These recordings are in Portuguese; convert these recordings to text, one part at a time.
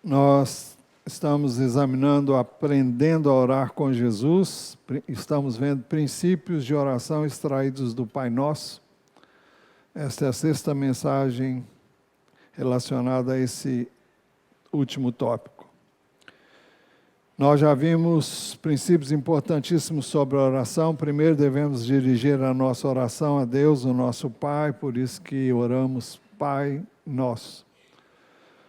Nós estamos examinando, aprendendo a orar com Jesus, estamos vendo princípios de oração extraídos do Pai Nosso. Esta é a sexta mensagem relacionada a esse último tópico. Nós já vimos princípios importantíssimos sobre a oração. Primeiro, devemos dirigir a nossa oração a Deus, o nosso Pai, por isso que oramos Pai Nosso.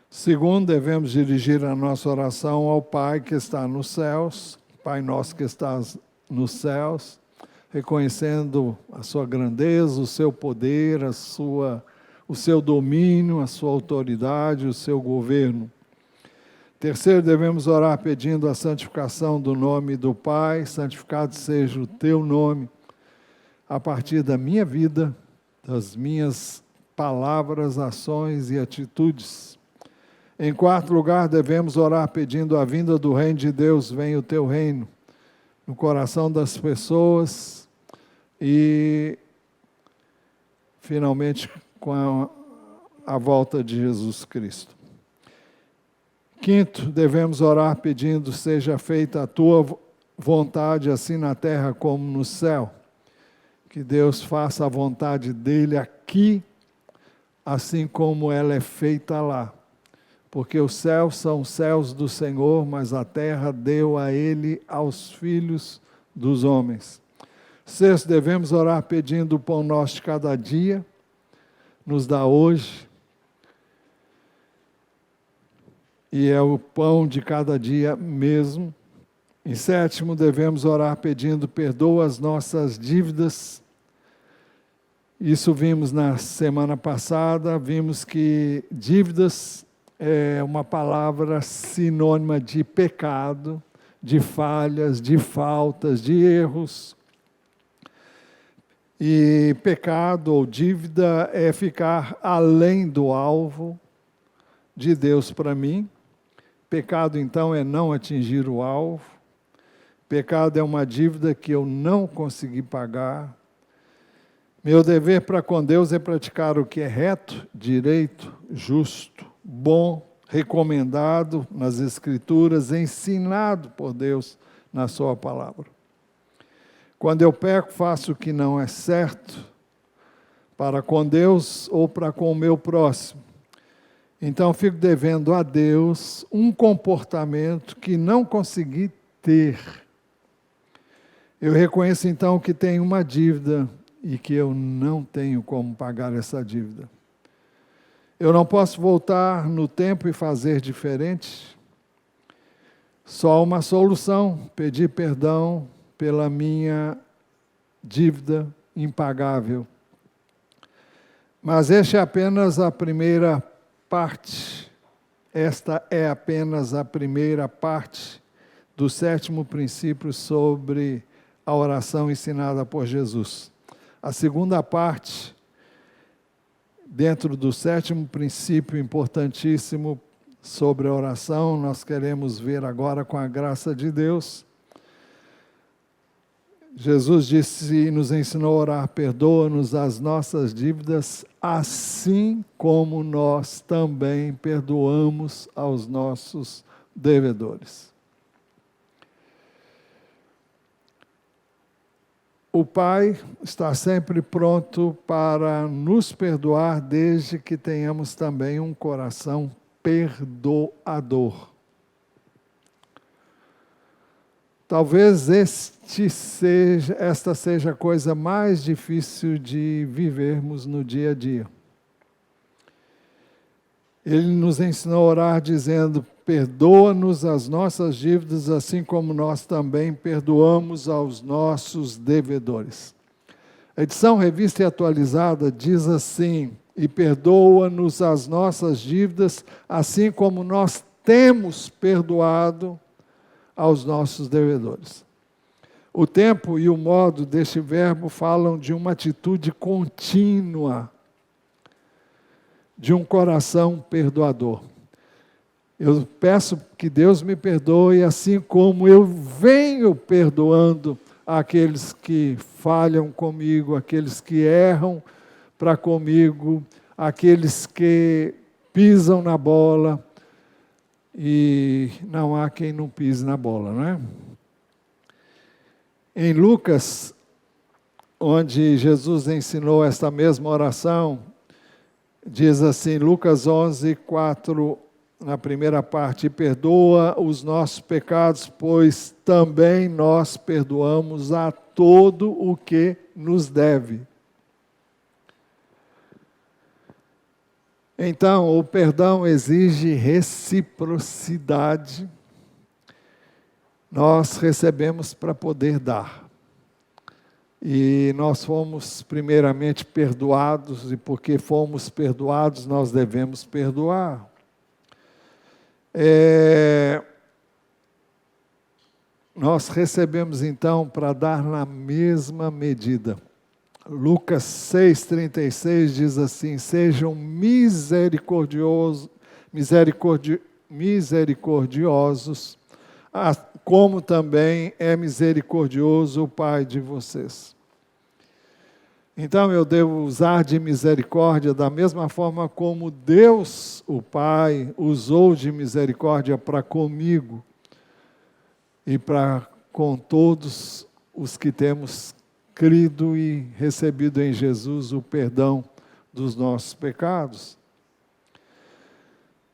Segundo, devemos dirigir a nossa oração ao Pai que está nos céus, Pai Nosso que está nos céus, reconhecendo a sua grandeza, o seu poder, o seu domínio, a sua autoridade, o seu governo. Terceiro, devemos orar pedindo a santificação do nome do Pai, santificado seja o teu nome, a partir da minha vida, das minhas palavras, ações e atitudes. Em quarto lugar, devemos orar pedindo a vinda do reino de Deus, venha o teu reino, no coração das pessoas e, finalmente, com a volta de Jesus Cristo. Quinto, devemos orar pedindo, seja feita a tua vontade, assim na terra como no céu. Que Deus faça a vontade dele aqui, assim como ela é feita lá. Porque os céus são os céus do Senhor, mas a terra deu a ele aos filhos dos homens. Sexto, devemos orar pedindo o pão nosso de cada dia, nos dá hoje, e é o pão de cada dia mesmo. Em sétimo, devemos orar pedindo perdoa as nossas dívidas. Isso vimos na semana passada, vimos que dívidas é uma palavra sinônima de pecado, de falhas, de faltas, de erros. E pecado ou dívida é ficar além do alvo de Deus para mim. Pecado, então, é não atingir o alvo. Pecado é uma dívida que eu não consegui pagar. Meu dever para com Deus é praticar o que é reto, direito, justo, bom, recomendado nas Escrituras, ensinado por Deus na sua palavra. Quando eu peco, faço o que não é certo para com Deus ou para com o meu próximo. Então, fico devendo a Deus um comportamento que não consegui ter. Eu reconheço, então, que tenho uma dívida e que eu não tenho como pagar essa dívida. Eu não posso voltar no tempo e fazer diferente. Só uma solução, pedir perdão pela minha dívida impagável. Mas esta é apenas a primeira parte. Esta é apenas a primeira parte do sétimo princípio sobre a oração ensinada por Jesus. A segunda parte, dentro do sétimo princípio importantíssimo sobre a oração, nós queremos ver agora com a graça de Deus. Jesus disse e nos ensinou a orar, perdoa-nos as nossas dívidas, assim como nós também perdoamos aos nossos devedores. O Pai está sempre pronto para nos perdoar, desde que tenhamos também um coração perdoador. Talvez esta seja a coisa mais difícil de vivermos no dia a dia. Ele nos ensinou a orar dizendo, perdoa-nos as nossas dívidas, assim como nós também perdoamos aos nossos devedores. A edição revista e atualizada diz assim, e perdoa-nos as nossas dívidas, assim como nós temos perdoado aos nossos devedores. O tempo e o modo deste verbo falam de uma atitude contínua, de um coração perdoador. Eu peço que Deus me perdoe, assim como eu venho perdoando aqueles que falham comigo, aqueles que erram para comigo, aqueles que pisam na bola, e não há quem não pise na bola, não é? Em Lucas, onde Jesus ensinou esta mesma oração, diz assim, Lucas 11, 4, na primeira parte, perdoa os nossos pecados, pois também nós perdoamos a todo o que nos deve. Então, o perdão exige reciprocidade. Nós recebemos para poder dar. E nós fomos primeiramente perdoados, e porque fomos perdoados, nós devemos perdoar. Nós recebemos então para dar na mesma medida. Lucas 6,36 diz assim, sejam misericordiosos, como também é misericordioso o Pai de vocês. Então eu devo usar de misericórdia da mesma forma como Deus, o Pai, usou de misericórdia para comigo e para com todos os que temos crido e recebido em Jesus o perdão dos nossos pecados.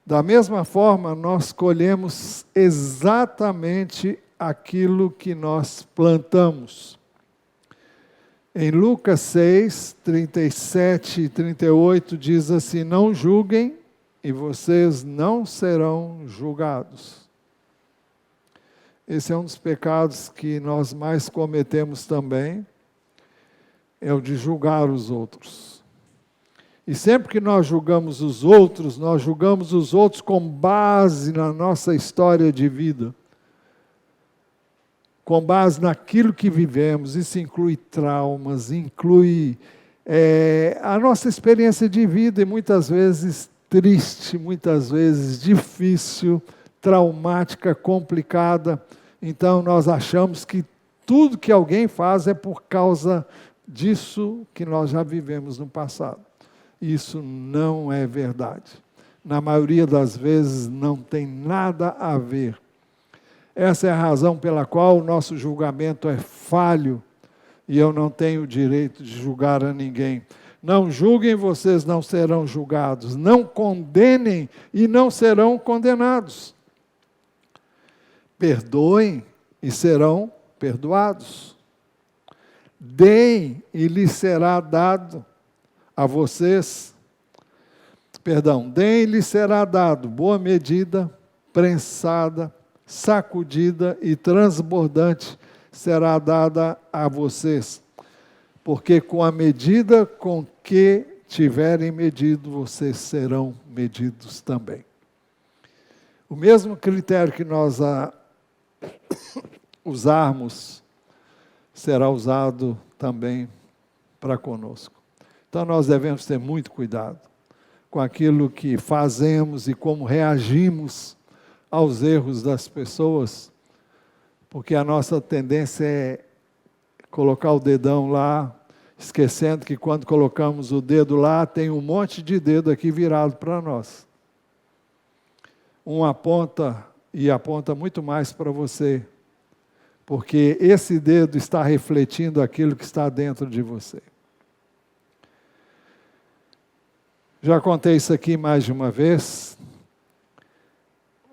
Da mesma forma, nós colhemos exatamente aquilo que nós plantamos. Em Lucas 6, 37 e 38 diz assim, não julguem e vocês não serão julgados. Esse é um dos pecados que nós mais cometemos também, é o de julgar os outros. E sempre que nós julgamos os outros com base na nossa história de vida, com base naquilo que vivemos. Isso inclui traumas, inclui a nossa experiência de vida, e muitas vezes triste, muitas vezes difícil, traumática, complicada. Então nós achamos que tudo que alguém faz é por causa disso que nós já vivemos no passado. Isso não é verdade. Na maioria das vezes não tem nada a ver. Essa é a razão pela qual o nosso julgamento é falho e eu não tenho o direito de julgar a ninguém. Não julguem, vocês não serão julgados. Não condenem e não serão condenados. Perdoem e serão perdoados. Deem e lhes será dado a vocês. Deem e lhes será dado boa medida, prensada, sacudida e transbordante será dada a vocês. Porque com a medida com que tiverem medido, vocês serão medidos também. O mesmo critério que nós usarmos será usado também para conosco. Então nós devemos ter muito cuidado com aquilo que fazemos e como reagimos aos erros das pessoas, porque a nossa tendência é colocar o dedão lá, esquecendo que quando colocamos o dedo lá, tem um monte de dedo aqui virado para nós. Um aponta e aponta muito mais para você, porque esse dedo está refletindo aquilo que está dentro de você. Já contei isso aqui mais de uma vez.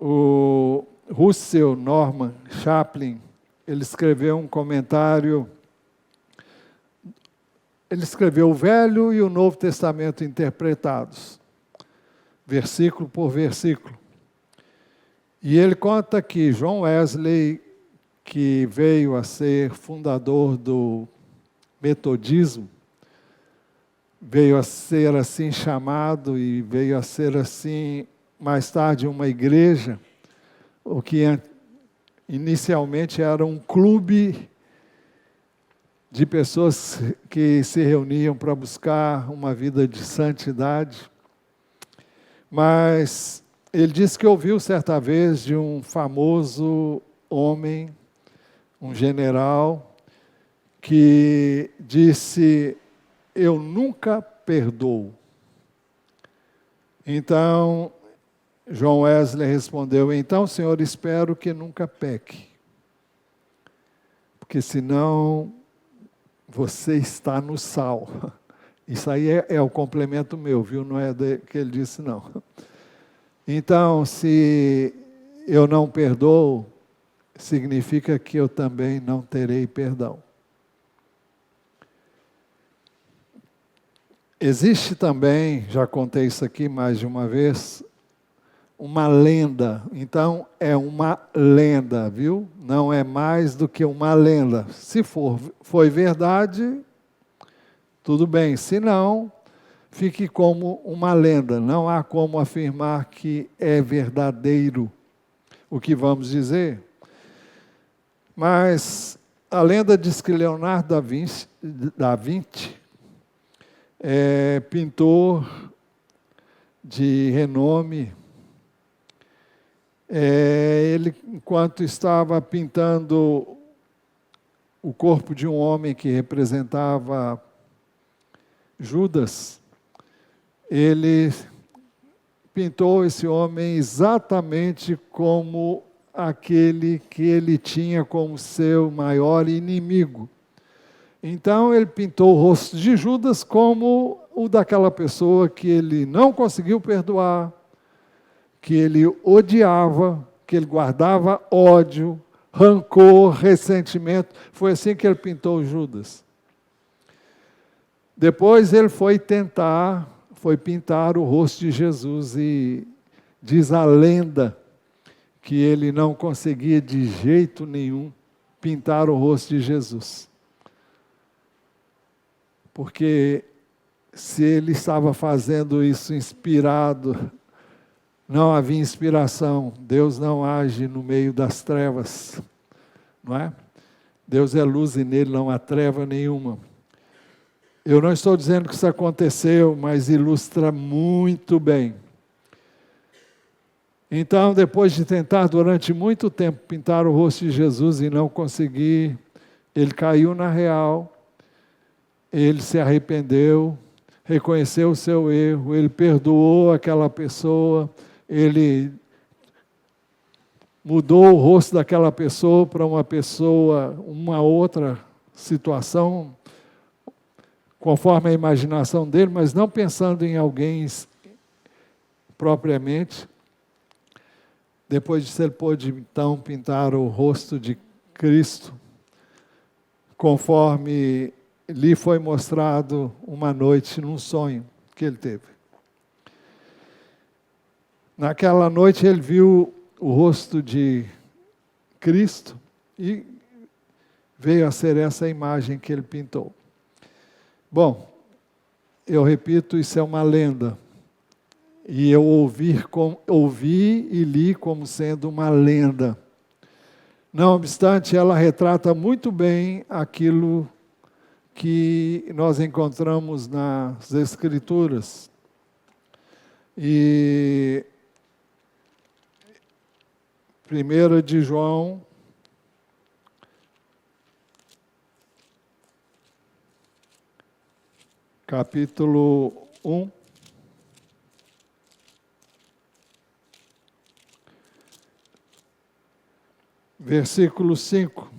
O Russell Norman Chaplin, ele escreveu um comentário. Ele escreveu o Velho e o Novo Testamento interpretados, versículo por versículo. E ele conta que John Wesley, que veio a ser fundador do metodismo, veio a ser assim chamado e veio a ser assim, mais tarde, uma igreja, o que inicialmente era um clube de pessoas que se reuniam para buscar uma vida de santidade. Mas ele disse que ouviu certa vez de um famoso homem, um general, que disse, eu nunca perdoo. Então, John Wesley respondeu: então, Senhor, espero que nunca peque, porque senão você está no sal. Isso aí é o complemento meu, viu? Não é que ele disse, não. Então, se eu não perdoo, significa que eu também não terei perdão. Existe também, já contei isso aqui mais de uma vez, uma lenda. Então, é uma lenda, viu? Não é mais do que uma lenda. Se foi verdade, tudo bem. Se não, fique como uma lenda. Não há como afirmar que é verdadeiro o que vamos dizer. Mas a lenda diz que Leonardo da Vinci é pintor de renome. Ele, enquanto estava pintando o corpo de um homem que representava Judas, ele pintou esse homem exatamente como aquele que ele tinha como seu maior inimigo. Então ele pintou o rosto de Judas como o daquela pessoa que ele não conseguiu perdoar, que ele odiava, que ele guardava ódio, rancor, ressentimento. Foi assim que ele pintou Judas. Depois ele foi pintar o rosto de Jesus e diz a lenda que ele não conseguia de jeito nenhum pintar o rosto de Jesus. Porque se ele estava fazendo isso inspirado, não havia inspiração. Deus não age no meio das trevas, não é? Deus é luz e nele não há treva nenhuma. Eu não estou dizendo que isso aconteceu, mas ilustra muito bem. Então, depois de tentar durante muito tempo pintar o rosto de Jesus e não conseguir, ele caiu na real, ele se arrependeu, reconheceu o seu erro, ele perdoou aquela pessoa, ele mudou o rosto daquela pessoa para uma outra situação, conforme a imaginação dele, mas não pensando em alguém propriamente. Depois disso, ele pôde, então, pintar o rosto de Cristo, conforme lhe foi mostrado uma noite num sonho que ele teve. Naquela noite, ele viu o rosto de Cristo e veio a ser essa imagem que ele pintou. Bom, eu repito, isso é uma lenda. E eu ouvi e li como sendo uma lenda. Não obstante, ela retrata muito bem aquilo que nós encontramos nas Escrituras. E 1 de João, capítulo 1, versículo 5,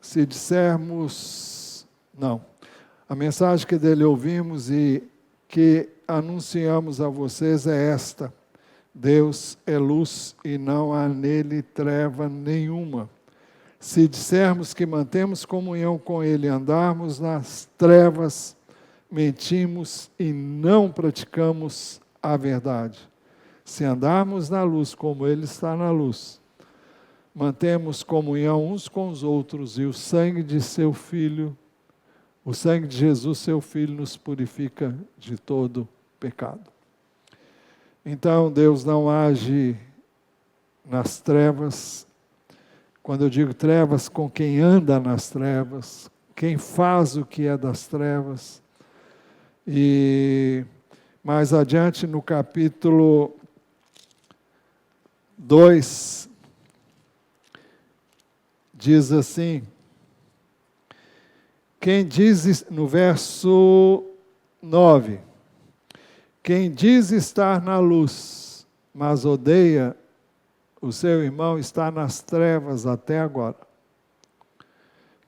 se dissermos, não, a mensagem que dele ouvimos e que anunciamos a vocês é esta: Deus é luz e não há nele treva nenhuma. Se dissermos que mantemos comunhão com ele e andarmos nas trevas, mentimos e não praticamos a verdade. Se andarmos na luz como ele está na luz, mantemos comunhão uns com os outros e o sangue de seu Filho, o sangue de Jesus, seu Filho, nos purifica de todo pecado. Então, Deus não age nas trevas. Quando eu digo trevas, com quem anda nas trevas, quem faz o que é das trevas. E mais adiante, no capítulo 2, diz assim, no verso 9, quem diz estar na luz mas odeia o seu irmão está nas trevas até agora.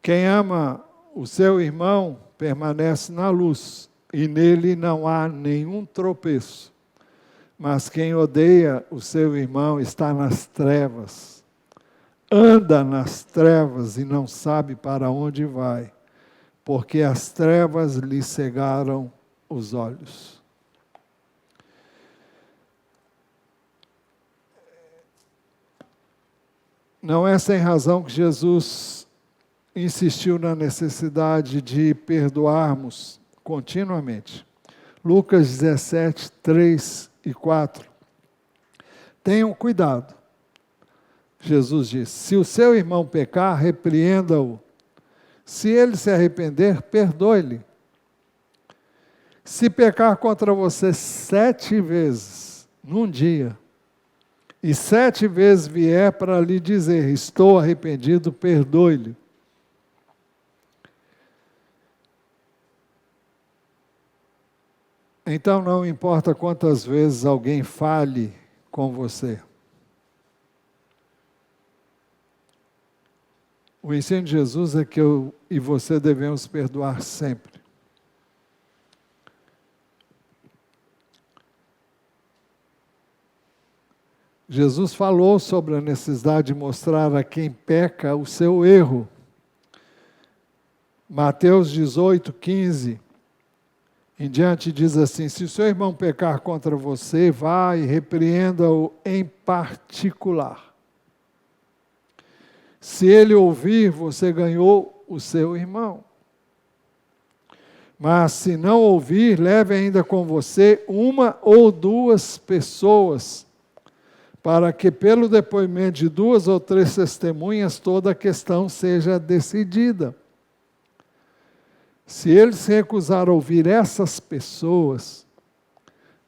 Quem ama o seu irmão permanece na luz, e nele não há nenhum tropeço. Mas quem odeia o seu irmão está nas trevas, anda nas trevas e não sabe para onde vai, porque as trevas lhe cegaram os olhos. Não é sem razão que Jesus insistiu na necessidade de perdoarmos continuamente. Lucas 17, 3 e 4. Tenham cuidado. Jesus disse: se o seu irmão pecar, repreenda-o. Se ele se arrepender, perdoe-lhe. Se pecar contra você 7 vezes num dia, e 7 vezes vier para lhe dizer: estou arrependido, perdoe-lhe. Então não importa quantas vezes alguém fale com você. O ensino de Jesus é que eu e você devemos perdoar sempre. Jesus falou sobre a necessidade de mostrar a quem peca o seu erro. Mateus 18, 15 em diante diz assim: se o seu irmão pecar contra você, vá e repreenda-o em particular. Se ele ouvir, você ganhou o seu irmão. Mas se não ouvir, leve ainda com você 1 ou 2 pessoas, para que pelo depoimento de 2 ou 3 testemunhas toda a questão seja decidida. Se ele se recusar a ouvir essas pessoas,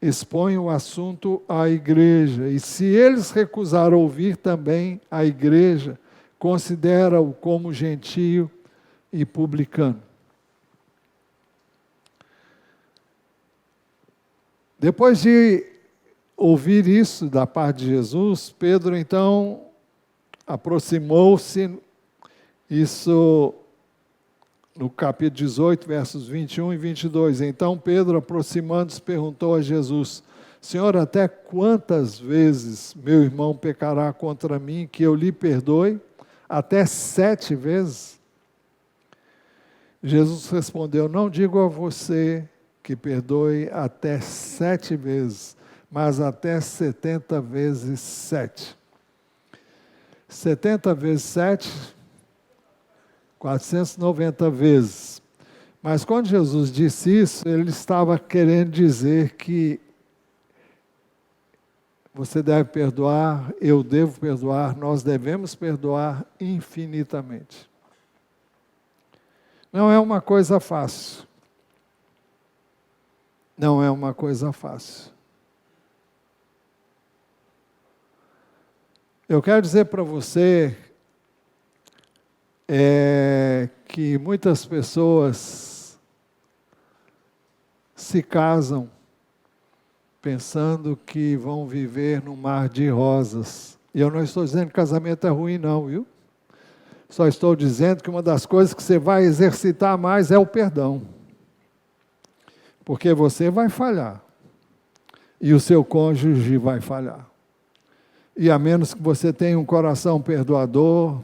expõe o assunto à igreja. E se eles recusar a ouvir também a igreja, considera-o como gentio e publicano. Depois de ouvir isso da parte de Jesus, Pedro então aproximou-se, isso no capítulo 18, versos 21 e 22. Então Pedro, aproximando-se, perguntou a Jesus: Senhor, até quantas vezes meu irmão pecará contra mim que eu lhe perdoe? Até 7 vezes? Jesus respondeu: não digo a você que perdoe até 7 vezes, mas até 70 vezes 7. 70 vezes 7, 490 vezes. Mas quando Jesus disse isso, ele estava querendo dizer que você deve perdoar, eu devo perdoar, nós devemos perdoar infinitamente. Não é uma coisa fácil. Não é uma coisa fácil. Eu quero dizer para você que muitas pessoas se casam pensando que vão viver num mar de rosas. E eu não estou dizendo que casamento é ruim não, viu? Só estou dizendo que uma das coisas que você vai exercitar mais é o perdão. Porque você vai falhar. E o seu cônjuge vai falhar. E a menos que você tenha um coração perdoador,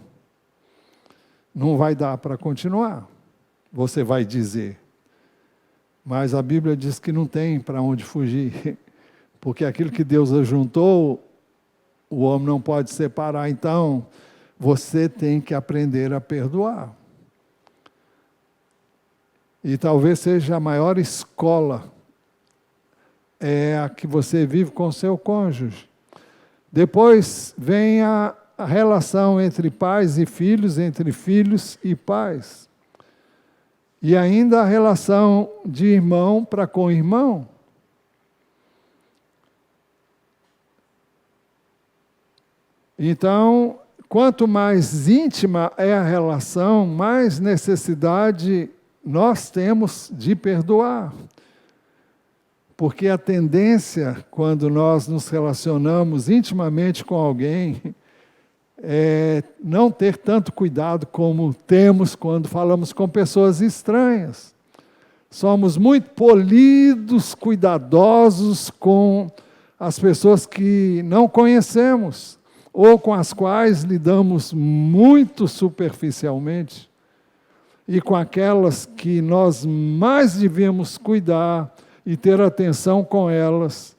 não vai dar para continuar. Você vai dizer. Mas a Bíblia diz que não tem para onde fugir. Porque aquilo que Deus ajuntou, o homem não pode separar. Então, você tem que aprender a perdoar. E talvez seja a maior escola, é a que você vive com seu cônjuge. Depois vem a relação entre pais e filhos, entre filhos e pais. E ainda a relação de irmão para com irmão. Então, quanto mais íntima é a relação, mais necessidade nós temos de perdoar. Porque a tendência, quando nós nos relacionamos intimamente com alguém, é não ter tanto cuidado como temos quando falamos com pessoas estranhas. Somos muito polidos, cuidadosos com as pessoas que não conhecemos, ou com as quais lidamos muito superficialmente, e com aquelas que nós mais devemos cuidar e ter atenção com elas,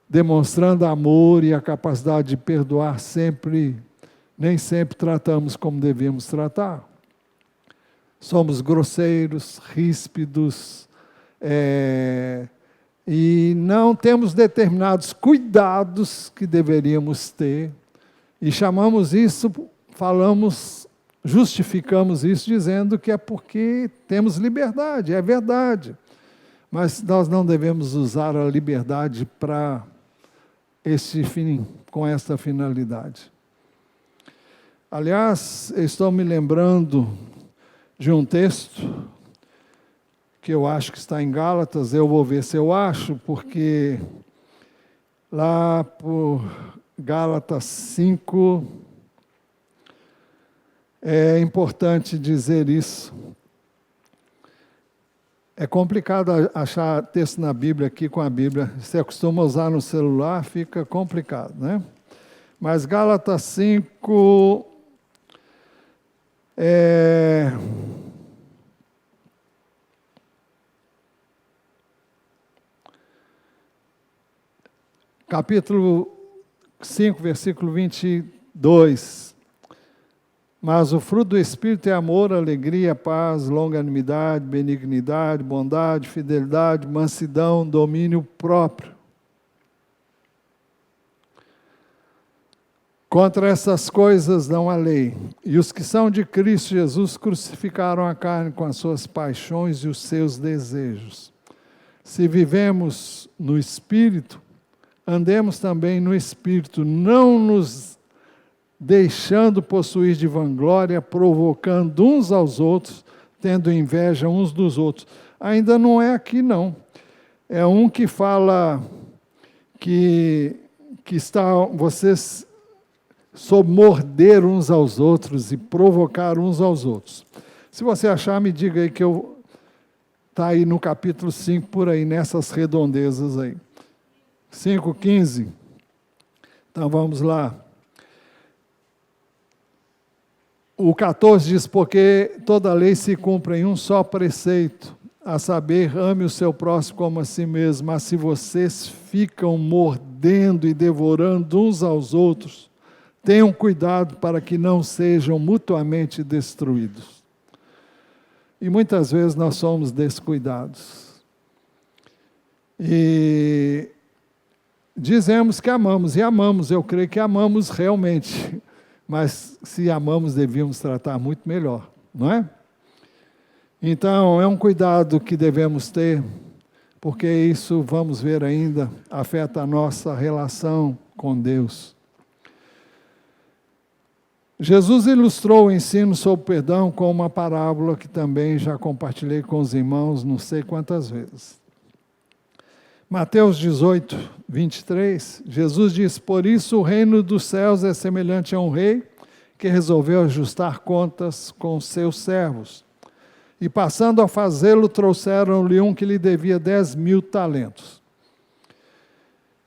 demonstrando amor e a capacidade de perdoar sempre, nem sempre tratamos como devemos tratar. Somos grosseiros, ríspidos, e não temos determinados cuidados que deveríamos ter, e chamamos isso, justificamos isso dizendo que é porque temos liberdade, é verdade. Mas nós não devemos usar a liberdade para esse fim, com essa finalidade. Aliás, estou me lembrando de um texto que eu acho que está em Gálatas, eu vou ver se eu acho, porque lá por Gálatas 5, é importante dizer isso. É complicado achar texto na Bíblia aqui com a Bíblia. Se acostuma a usar no celular, fica complicado, né? Mas Gálatas 5, capítulo 5, versículo 22. Mas o fruto do Espírito é amor, alegria, paz, longanimidade, benignidade, bondade, fidelidade, mansidão, domínio próprio. Contra essas coisas não há lei. E os que são de Cristo Jesus crucificaram a carne com as suas paixões e os seus desejos. Se vivemos no Espírito, andemos também no Espírito, não nos deixando possuir de vanglória, provocando uns aos outros, tendo inveja uns dos outros. Ainda não é aqui, não. É um que fala que está vocês sob morder uns aos outros e provocar uns aos outros. Se você achar, me diga aí que está aí no capítulo 5, por aí, nessas redondezas aí. 5:15. Então vamos lá. O 14 diz, porque toda lei se cumpre em um só preceito, a saber, ame o seu próximo como a si mesmo. Mas se vocês ficam mordendo e devorando uns aos outros, tenham cuidado para que não sejam mutuamente destruídos. E muitas vezes nós somos descuidados. E dizemos que amamos, e amamos, eu creio que amamos realmente. Mas se amamos, devíamos tratar muito melhor, não é? Então, é um cuidado que devemos ter, porque isso, vamos ver ainda, afeta a nossa relação com Deus. Jesus ilustrou o ensino sobre perdão com uma parábola que também já compartilhei com os irmãos não sei quantas vezes. Mateus 18, 23, Jesus diz, por isso o reino dos céus é semelhante a um rei que resolveu ajustar contas com seus servos. E passando a fazê-lo, trouxeram-lhe um que lhe devia 10.000 talentos.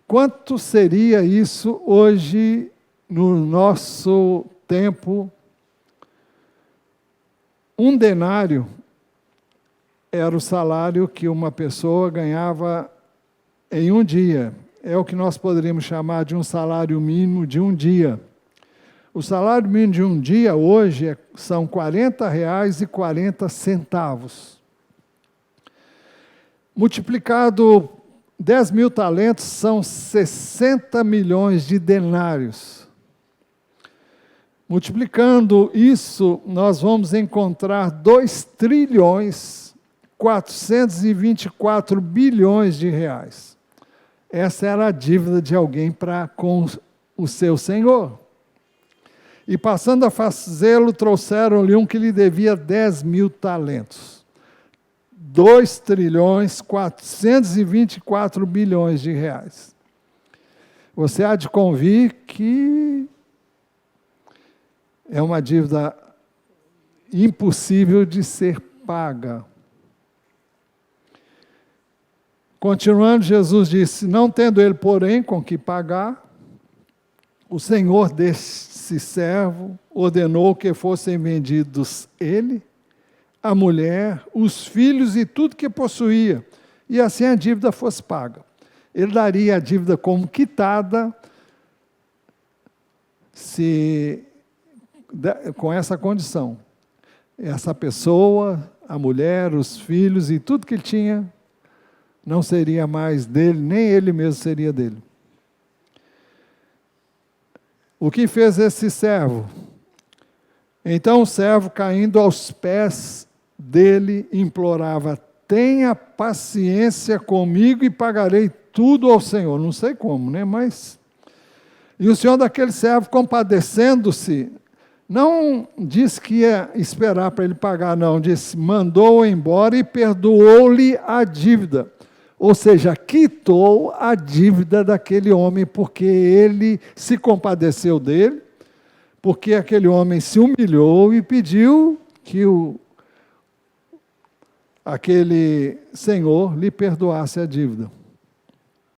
Quanto seria isso hoje no nosso tempo? Um denário era o salário que uma pessoa ganhava em um dia. É o que nós poderíamos chamar de um salário mínimo de um dia. O salário mínimo de um dia hoje são R$ 40,40. Multiplicado 10.000 talentos, são 60 milhões de denários. Multiplicando isso, nós vamos encontrar 2,424 bilhões de reais. Essa era a dívida de alguém para com o seu senhor. E passando a fazê-lo, trouxeram-lhe um que lhe devia 10.000 talentos. 2,424 bilhões. Você há de convir que é uma dívida impossível de ser paga. Continuando, Jesus disse: não tendo ele, porém, com que pagar, o senhor desse servo ordenou que fossem vendidos ele, a mulher, os filhos e tudo que possuía, e assim a dívida fosse paga. Ele daria a dívida como quitada, com essa condição. Essa pessoa, a mulher, os filhos e tudo que ele tinha, não seria mais dele, nem ele mesmo seria dele. O que fez esse servo? Então o servo, caindo aos pés dele, implorava: tenha paciência comigo e pagarei tudo ao Senhor. Não sei como, né? Mas... E o senhor daquele servo, compadecendo-se, não disse que ia esperar para ele pagar, não. Disse: mandou-o embora e perdoou-lhe a dívida. Ou seja, quitou a dívida daquele homem, porque ele se compadeceu dele, porque aquele homem se humilhou e pediu que aquele senhor lhe perdoasse a dívida.